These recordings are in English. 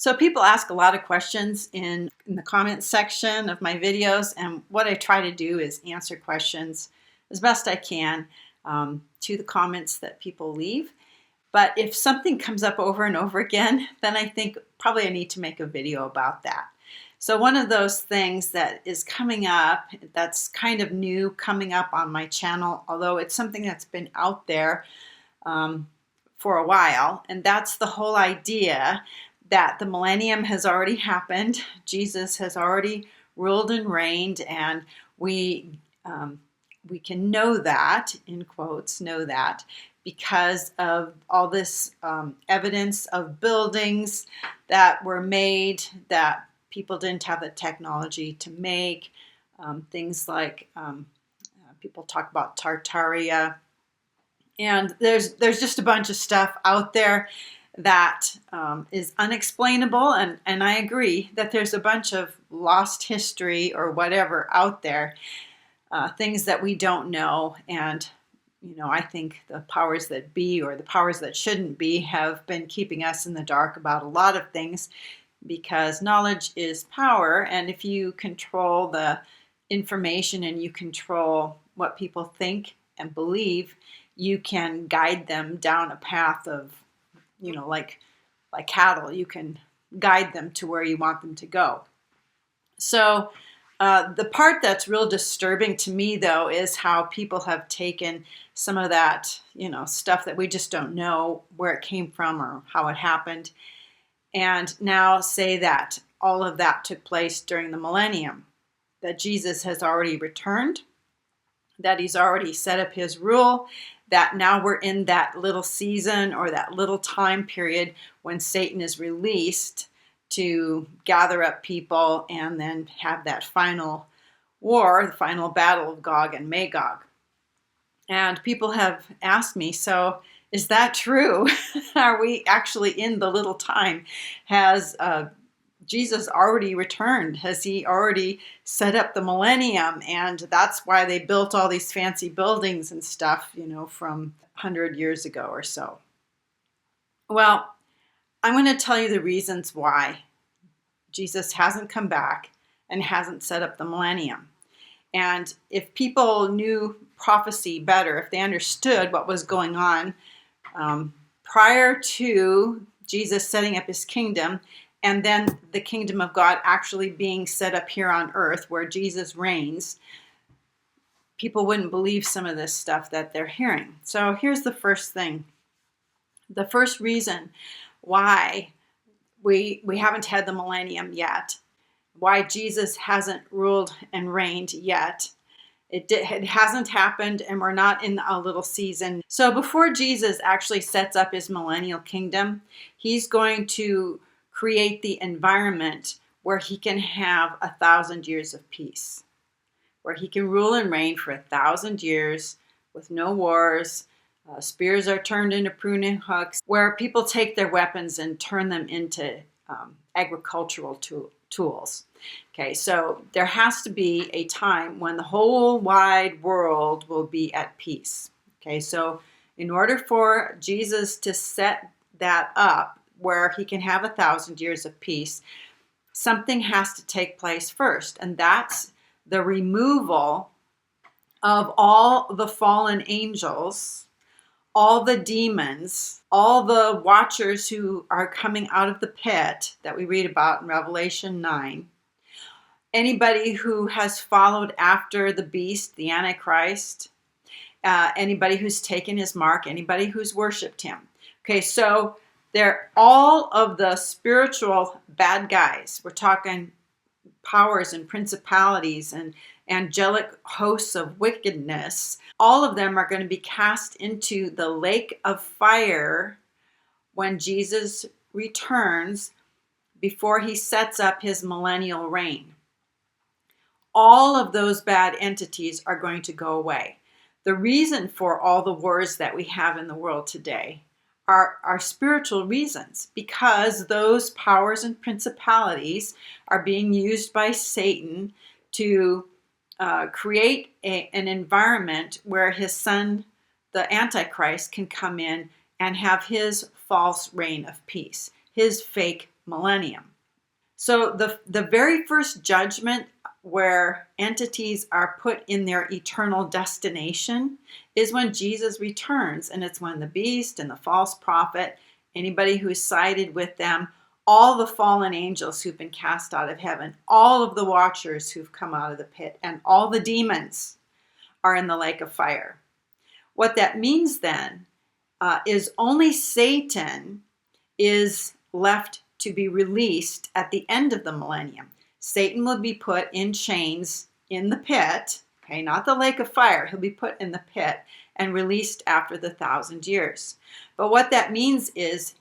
So people ask a lot of questions in the comments section of my videos, and what I try to do is answer questions as best I can to the comments that people leave. But if something comes up over and over again, then I think probably I need to make a video about that. So one of those things that is coming up, that's kind of new, coming up on my channel, although it's something that's been out there for a while, and that's the whole idea that the millennium has already happened. Jesus has already ruled and reigned, and we can know that, in quotes, know that, because of all this evidence of buildings that were made that people didn't have the technology to make. Things like people talk about Tartaria, and there's just a bunch of stuff out there that is unexplainable, and I agree that there's a bunch of lost history or whatever out there, things that we don't know. And I think the powers that be, or the powers that shouldn't be, have been keeping us in the dark about a lot of things, because knowledge is power, and if you control the information and you control what people think and believe, you can guide them down a path of, like cattle, you can guide them to where you want them to go. So the part that's real disturbing to me, though, is how people have taken some of that, stuff that we just don't know where it came from or how it happened, and now say that all of that took place during the millennium, that Jesus has already returned, that he's already set up his rule, that now we're in that little season or that little time period when Satan is released to gather up people and then have that final war, the final battle of Gog and Magog. And people have asked me, so is that true? Are we actually in the little time? Has Jesus already returned? Has he already set up the millennium? And that's why they built all these fancy buildings and stuff, from 100 years ago or so. Well, I'm going to tell you the reasons why Jesus hasn't come back and hasn't set up the millennium. And if people knew prophecy better, if they understood what was going on prior to Jesus setting up his kingdom, and then the kingdom of God actually being set up here on earth where Jesus reigns, people wouldn't believe some of this stuff that they're hearing. So here's the first thing. The first reason why we haven't had the millennium yet, why Jesus hasn't ruled and reigned yet. It hasn't happened, and we're not in a little season. So before Jesus actually sets up his millennial kingdom, he's going to create the environment where he can have 1,000 years of peace, where he can rule and reign for 1,000 years with no wars. Spears are turned into pruning hooks, where people take their weapons and turn them into agricultural tools. Okay, so there has to be a time when the whole wide world will be at peace. Okay, so in order for Jesus to set that up where he can have 1,000 years of peace, something has to take place first, and that's the removal of all the fallen angels, all the demons, all the watchers who are coming out of the pit that we read about in Revelation 9, anybody who has followed after the beast, the Antichrist, anybody who's taken his mark, anybody who's worshiped him. Okay, so they're all of the spiritual bad guys. We're talking powers and principalities and angelic hosts of wickedness. All of them are going to be cast into the lake of fire when Jesus returns, before he sets up his millennial reign. All of those bad entities are going to go away. The reason for all the wars that we have in the world today are spiritual reasons, because those powers and principalities are being used by Satan to create an environment where his son, the Antichrist, can come in and have his false reign of peace, his fake millennium. So the very first judgment where entities are put in their eternal destination is when Jesus returns. And it's when the beast and the false prophet, anybody who's sided with them, all the fallen angels who've been cast out of heaven, all of the watchers who've come out of the pit, and all the demons are in the lake of fire. What that means then is only Satan is left to be released at the end of the millennium. Satan will be put in chains in the pit, okay, not the lake of fire. He'll be put in the pit and released after the 1,000 years. But what that means is,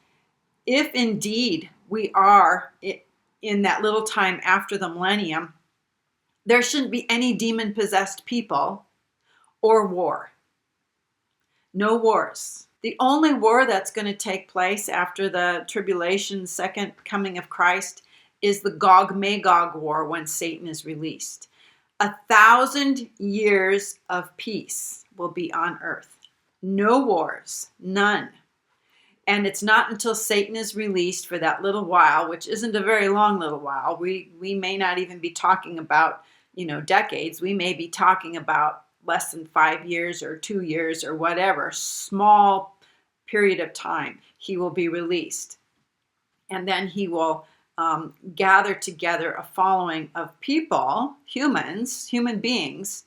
if indeed we are in that little time after the millennium, there shouldn't be any demon-possessed people or war. No wars. The only war that's going to take place after the tribulation, second coming of Christ, is the Gog-Magog war when Satan is released. 1,000 years of peace will be on earth. No wars, none. And it's not until Satan is released for that little while, which isn't a very long little while. We may not even be talking about, decades. We may be talking about less than 5 years or 2 years or whatever, small period of time, he will be released. And then he will gather together a following of people, human beings,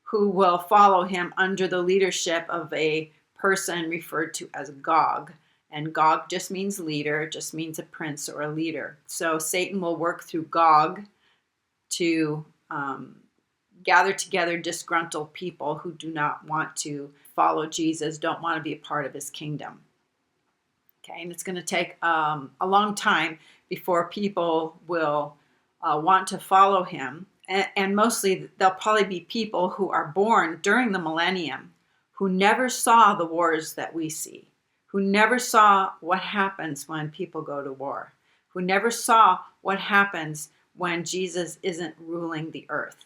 who will follow him under the leadership of a person referred to as Gog. And Gog just means leader, just means a prince or a leader. So Satan will work through Gog to gather together disgruntled people who do not want to follow Jesus, don't want to be a part of his kingdom. Okay, and it's going to take a long time before people will want to follow him. And mostly they'll probably be people who are born during the millennium who never saw the wars that we see, who never saw what happens when people go to war, who never saw what happens when Jesus isn't ruling the earth.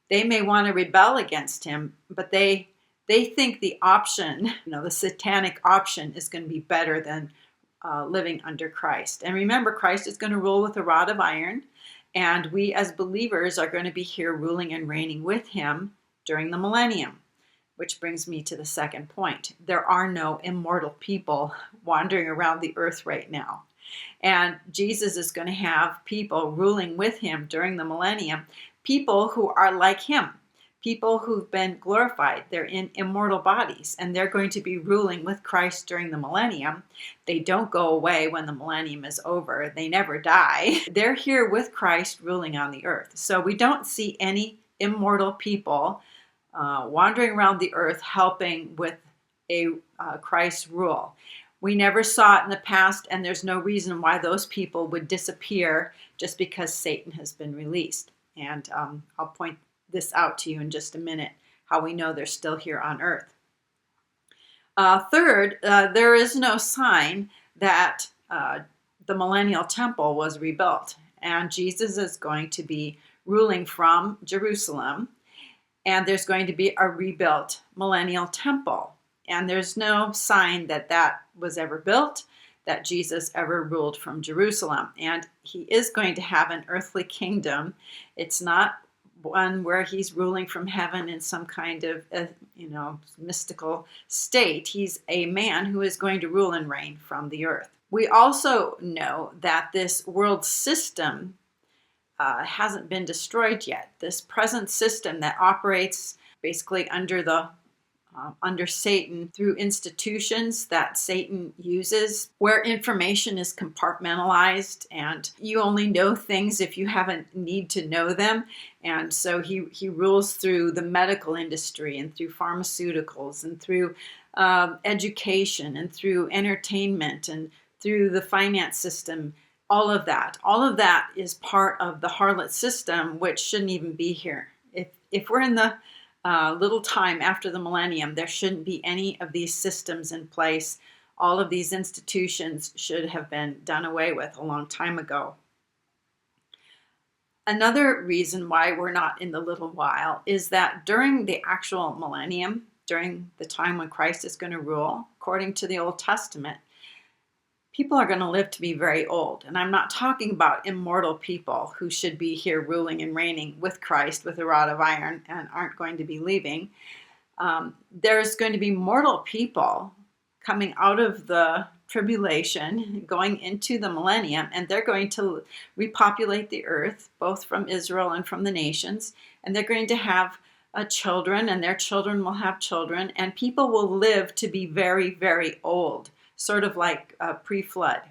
They may want to rebel against him, but they think the option, the satanic option, is going to be better than living under Christ. And remember, Christ is going to rule with a rod of iron, and we as believers are going to be here ruling and reigning with him during the millennium, which brings me to the second point. There are no immortal people wandering around the earth right now. And Jesus is going to have people ruling with him during the millennium, people who are like him, people who've been glorified. They're in immortal bodies, and they're going to be ruling with Christ during the millennium. They don't go away when the millennium is over. They never die. They're here with Christ ruling on the earth. So we don't see any immortal people wandering around the earth helping with a Christ rule. We never saw it in the past, and there's no reason why those people would disappear just because Satan has been released. And I'll point this out to you in just a minute, how we know they're still here on earth. Third, there is no sign that the millennial temple was rebuilt. And Jesus is going to be ruling from Jerusalem. And there's going to be a rebuilt millennial temple. And there's no sign that that was ever built, that Jesus ever ruled from Jerusalem. And he is going to have an earthly kingdom. It's not one where he's ruling from heaven in some kind of, mystical state. He's a man who is going to rule and reign from the earth. We also know that this world system hasn't been destroyed yet. This present system that operates basically under Satan through institutions that Satan uses, where information is compartmentalized and you only know things if you haven't need to know them. And so he rules through the medical industry and through pharmaceuticals and through education and through entertainment and through the finance system. All of that is part of the harlot system, which shouldn't even be here. If we're in the little time after the millennium, there shouldn't be any of these systems in place. All of these institutions should have been done away with a long time ago. Another reason why we're not in the little while is that during the actual millennium, during the time when Christ is going to rule, according to the Old Testament, People are going to live to be very old. And I'm not talking about immortal people who should be here ruling and reigning with Christ with a rod of iron and aren't going to be leaving. There's going to be mortal people coming out of the tribulation, going into the millennium, and they're going to repopulate the earth, both from Israel and from the nations, and they're going to have children, and their children will have children, and people will live to be very, very old, sort of like pre-flood.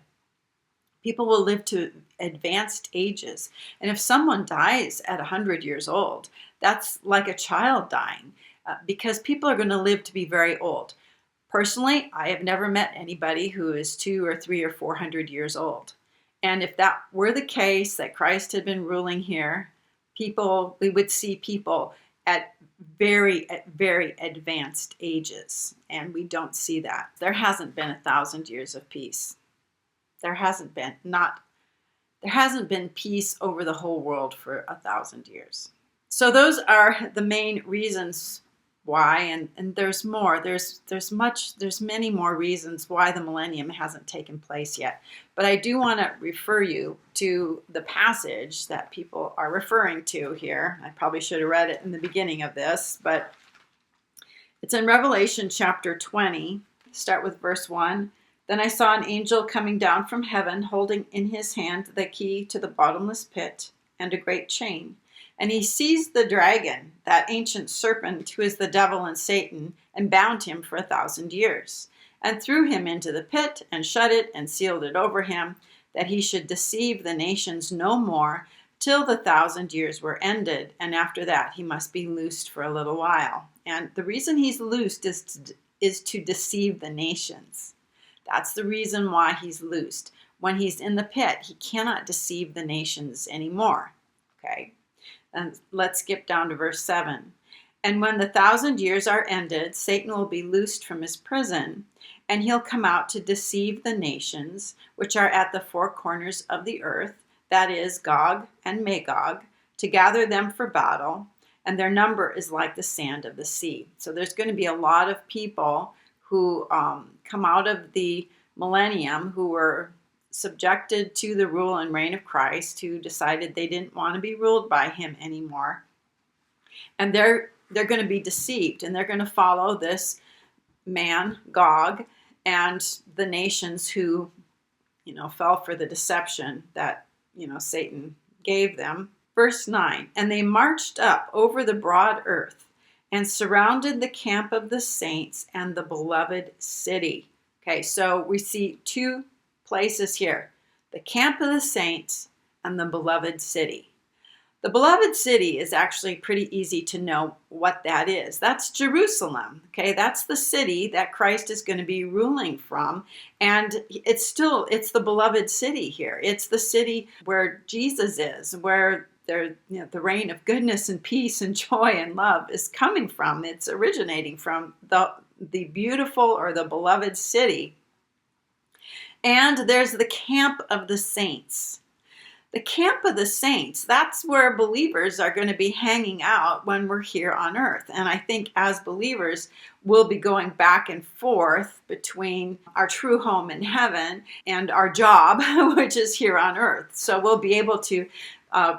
People will live to advanced ages, and if someone dies at 100 years old, that's like a child dying, because people are going to live to be very old. Personally, I have never met anybody who is 200 or 300 or 400 years old. And if that were the case, that Christ had been ruling here, we would see people at very advanced ages. And we don't see that. There hasn't been 1,000 years of peace. There hasn't been peace over the whole world for 1,000 years. So those are the main reasons why, and there's more. There's many more reasons why the millennium hasn't taken place yet. But I do want to refer you to the passage that people are referring to here. I probably should have read it in the beginning of this, but it's in Revelation chapter 20. Start with verse 1. Then I saw an angel coming down from heaven, holding in his hand the key to the bottomless pit and a great chain. And he seized the dragon, that ancient serpent who is the devil and Satan, and bound him for 1,000 years, and threw him into the pit, and shut it, and sealed it over him, that he should deceive the nations no more, till the 1,000 years were ended, and after that he must be loosed for a little while. And the reason he's loosed is to deceive the nations. That's the reason why he's loosed. When he's in the pit, he cannot deceive the nations anymore. Okay? And let's skip down to verse 7. And when the 1,000 years are ended, Satan will be loosed from his prison, and he'll come out to deceive the nations, which are at the four corners of the earth, that is, Gog and Magog, to gather them for battle, and their number is like the sand of the sea. So there's going to be a lot of people who come out of the millennium who were subjected to the rule and reign of Christ, who decided they didn't want to be ruled by him anymore. And they're going to be deceived, and they're going to follow this man, Gog, and the nations who, fell for the deception that, Satan gave them. Verse 9, and they marched up over the broad earth and surrounded the camp of the saints and the beloved city. Okay, so we see two places here, the camp of the saints and the beloved city. The beloved city is actually pretty easy to know what that is. That's Jerusalem. Okay, that's the city that Christ is going to be ruling from, and it's the beloved city here. It's the city where Jesus is, where the reign of goodness and peace and joy and love is coming from. It's originating from the beautiful or the beloved city. And there's the camp of the saints. The camp of the saints, that's where believers are going to be hanging out when we're here on earth. And I think as believers, we'll be going back and forth between our true home in heaven and our job, which is here on earth. So we'll be able to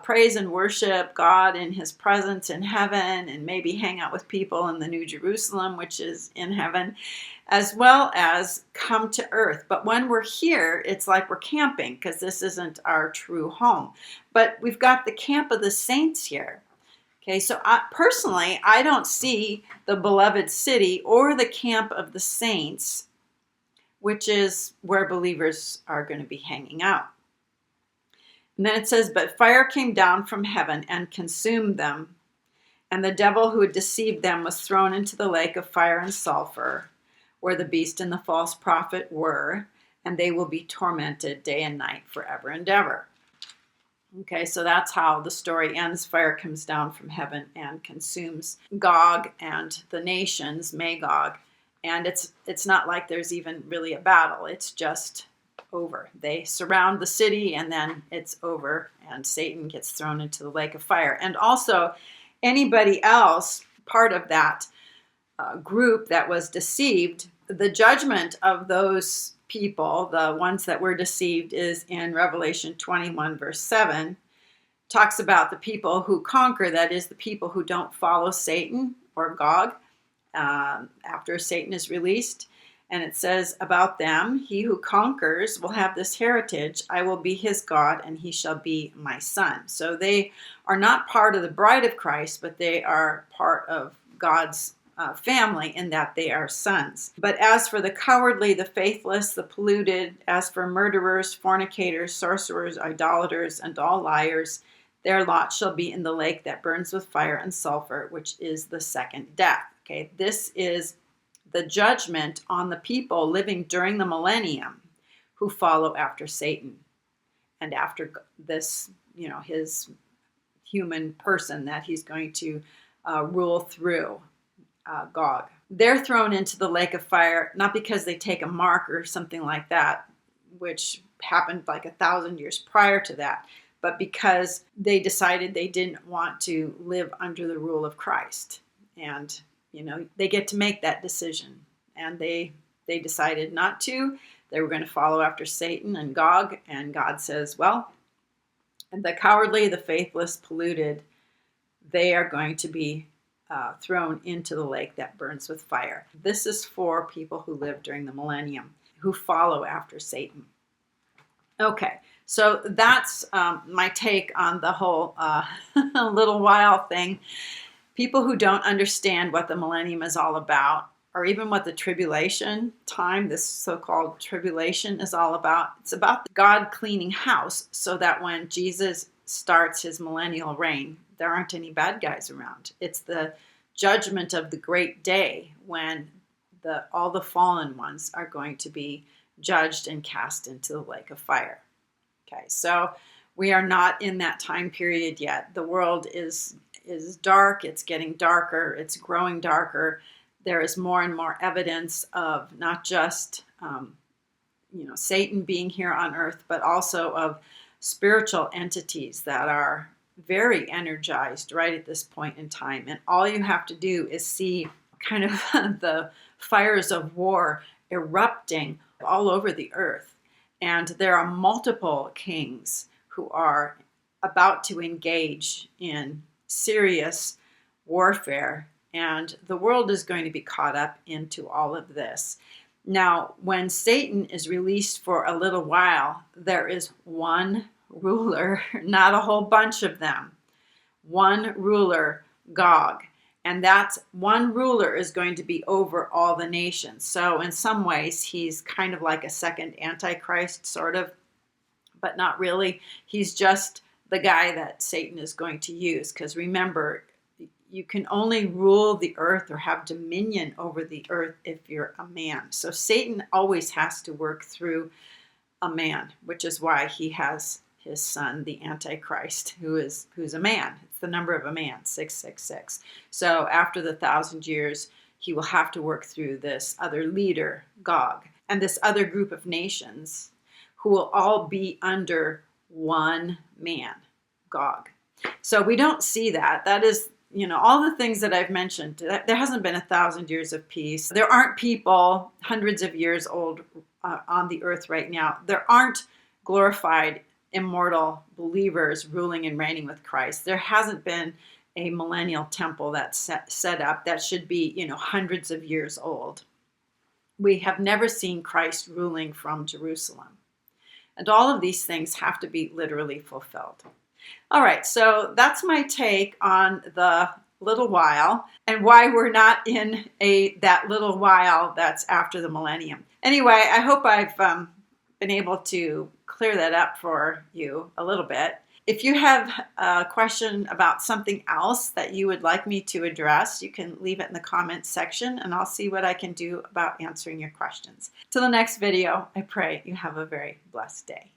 praise and worship God in his presence in heaven, and maybe hang out with people in the New Jerusalem, which is in heaven, as well as come to earth. But when we're here, it's like we're camping, because this isn't our true home. But we've got the camp of the saints here. Okay, so personally, I don't see the beloved city or the camp of the saints, which is where believers are going to be hanging out. And then it says, but fire came down from heaven and consumed them, and the devil who had deceived them was thrown into the lake of fire and sulfur, where the beast and the false prophet were, and they will be tormented day and night forever and ever. Okay, so that's how the story ends. Fire comes down from heaven and consumes Gog and the nations, Magog, and it's not like there's even really a battle. It's just over. They surround the city, and then it's over, and Satan gets thrown into the lake of fire. And also, anybody else part of that group that was deceived, the judgment of those people, the ones that were deceived, is in Revelation 21, verse 7. Talks about the people who conquer, that is, the people who don't follow Satan or Gog after Satan is released. And it says about them, he who conquers will have this heritage. I will be his God, and he shall be my son. So they are not part of the bride of Christ, but they are part of God's family in that they are sons. But as for the cowardly, the faithless, the polluted, as for murderers, fornicators, sorcerers, idolaters, and all liars, their lot shall be in the lake that burns with fire and sulfur, which is the second death. Okay, this is the judgment on the people living during the millennium who follow after Satan and after this, his human person that he's going to rule through, Gog. They're thrown into the lake of fire, not because they take a mark or something like that, which happened like 1,000 years prior to that, but because they decided they didn't want to live under the rule of Christ. And they get to make that decision, and they decided not to. They were going to follow after Satan and Gog, and God says, well, the cowardly, the faithless, polluted, they are going to be thrown into the lake that burns with fire. This is for people who live during the millennium, who follow after Satan. Okay, so that's my take on the whole little while thing. People who don't understand what the millennium is all about, or even what the tribulation time, this so-called tribulation, is all about. It's about God cleaning house so that when Jesus starts his millennial reign, there aren't any bad guys around. It's the judgment of the great day when all the fallen ones are going to be judged and cast into the lake of fire. Okay, so we are not in that time period yet. The world is dark, it's getting darker, it's growing darker. There is more and more evidence of not just Satan being here on earth, but also of spiritual entities that are very energized right at this point in time. And all you have to do is see kind of the fires of war erupting all over the earth. And there are multiple kings who are about to engage in serious warfare, and the world is going to be caught up into all of this. Now, when Satan is released for a little while, there is one ruler, not a whole bunch of them. One ruler, Gog. And that one ruler is going to be over all the nations. So in some ways, he's kind of like a second Antichrist, sort of, but not really. He's just the guy that Satan is going to use. Because remember, you can only rule the earth or have dominion over the earth if you're a man. So Satan always has to work through a man, which is why he has his son, the Antichrist, who's a man. It's the number of a man, 666. So after the 1,000 years, he will have to work through this other leader, Gog, and this other group of nations who will all be under one man, Gog. So we don't see that. That is, all the things that I've mentioned. There hasn't been 1,000 years of peace. There aren't people hundreds of years old on the earth right now. There aren't glorified immortal believers ruling and reigning with Christ. There hasn't been a millennial temple that's set up that should be, hundreds of years old. We have never seen Christ ruling from Jerusalem. And all of these things have to be literally fulfilled. All right, so that's my take on the little while and why we're not in that little while that's after the millennium. Anyway, I hope I've been able to clear that up for you a little bit. If you have a question about something else that you would like me to address, you can leave it in the comments section and I'll see what I can do about answering your questions. Till the next video, I pray you have a very blessed day.